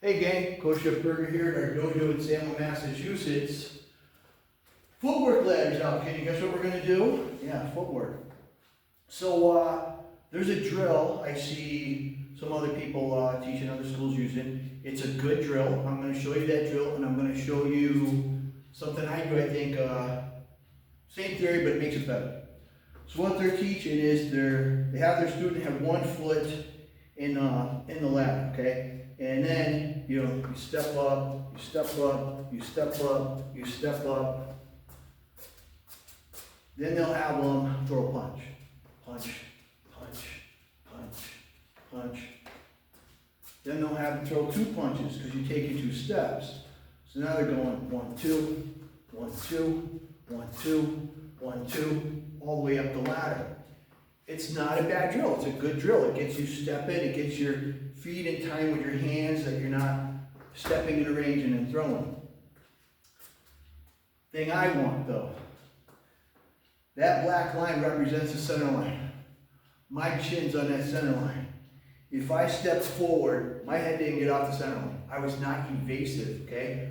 Hey gang, Coach Jeff Berger here at our dojo in Salem, Massachusetts. Footwork ladders out. Can you guess what we're going to do? Yeah, footwork. So there's a drill I see some other people teaching other schools using. It's a good drill. I'm going to show you that drill and I'm going to show you something I do. I think same theory, but it makes it better. So what they're teaching is they have their student have 1 foot in the ladder, okay? And then, you step up, you step up, you step up, you step up. Then they'll have them throw a punch. Punch, punch, punch, punch. Then they'll have them throw 2 punches because you take it 2 steps. So now they're going 1, 2, 1, 2, 1, 2, 1, 2, all the way up the ladder. It's not a bad drill, it's a good drill. It gets you stepping, it gets your feet in time with your hands that you're not stepping in a range and then throwing. Thing I want though, that black line represents the center line. My chin's on that center line. If I stepped forward, my head didn't get off the center line. I was not evasive, okay?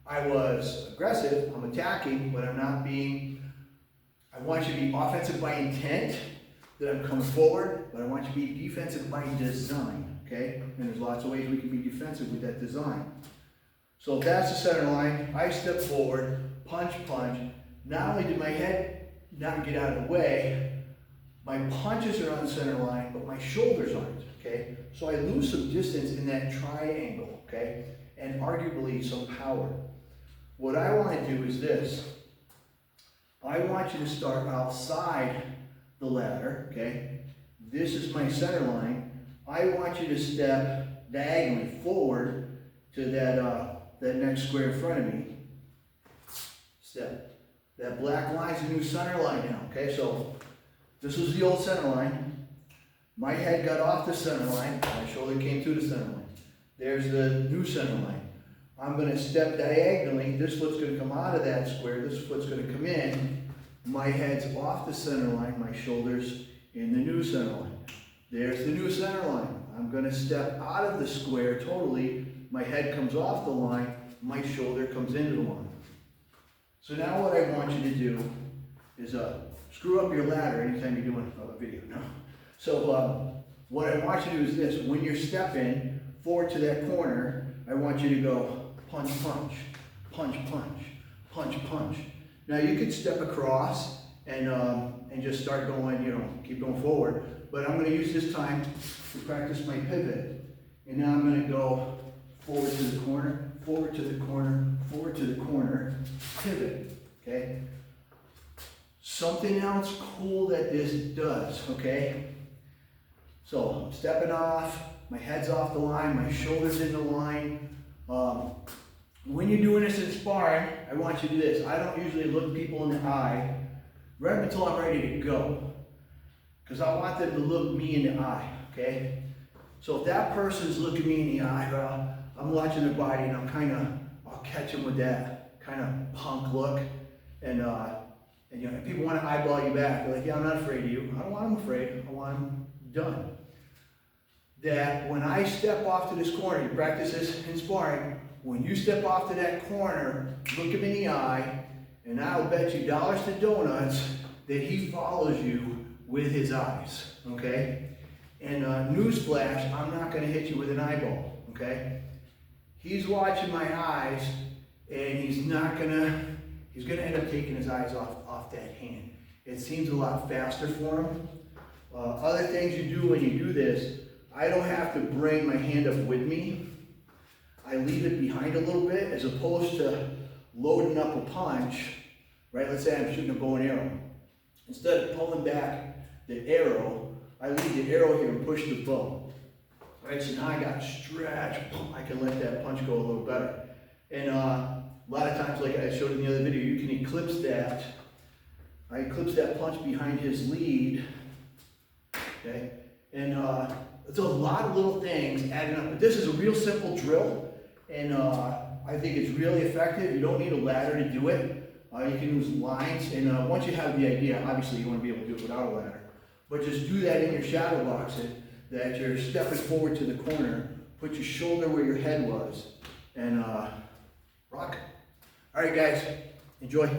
I was aggressive, I'm attacking, but I'm not being, I want you to be offensive by intent, that I'm coming forward, but I want you to be defensive by design, okay? And there's lots of ways we can be defensive with that design. So if that's the center line, I step forward, punch, punch. Not only did my head not get out of the way, my punches are on the center line, but my shoulders aren't, okay? So I lose some distance in that triangle, okay? And arguably some power. What I want to do is this. I want you to start outside the ladder, okay? This is my center line. I want you to step diagonally forward to that next square in front of me. Step. That black line's the new center line now, okay? So this was the old center line. My head got off the center line. My shoulder came to the center line. There's the new center line. I'm going to step diagonally. This foot's going to come out of that square. This foot's going to come in. My head's off the center line, my shoulders in the new center line. There's the new center line. I'm going to step out of the square totally. My head comes off the line, my shoulder comes into the line. So now what I want you to do is screw up your ladder anytime you're doing a video. No. So what I want you to do is this. When you're stepping forward to that corner, I want you to go punch, punch, punch, punch, punch, punch. Now you could step across and just start going, keep going forward. But I'm going to use this time to practice my pivot. And now I'm going to go forward to the corner, forward to the corner, forward to the corner, pivot, okay? Something else cool that this does, okay? So I'm stepping off, my head's off the line, my shoulder's in the line. When you're doing this in sparring, I want you to do this. I don't usually look people in the eye right until I'm ready to go. Because I want them to look me in the eye, okay? So if that person's looking me in the eye, well, I'm watching their body and I'll catch them with that kind of punk look. And if people want to eyeball you back, they're like, yeah, I'm not afraid of you. I don't want them afraid. I want them done. That when I step off to this corner, you practice this in sparring, when you step off to that corner, look him in the eye, and I'll bet you dollars to donuts that he follows you with his eyes, okay? And newsflash, I'm not going to hit you with an eyeball, okay? He's watching my eyes, and he's going to end up taking his eyes off that hand. It seems a lot faster for him. Other things you do when you do this, I don't have to bring my hand up with me. I leave it behind a little bit as opposed to loading up a punch, right? Let's say I'm shooting a bow and arrow. Instead of pulling back the arrow, I leave the arrow here and push the bow. Right, so now I got stretch, I can let that punch go a little better. And a lot of times, like I showed in the other video, you can eclipse that. I eclipse that punch behind his lead, okay? And it's a lot of little things adding up. But this is a real simple drill. And I think it's really effective. You don't need a ladder to do it. You can use lines. And once you have the idea, obviously you want to be able to do it without a ladder. But just do that in your shadow box, that you're stepping forward to the corner, Put your shoulder where your head was, and rock it. All right, guys, enjoy.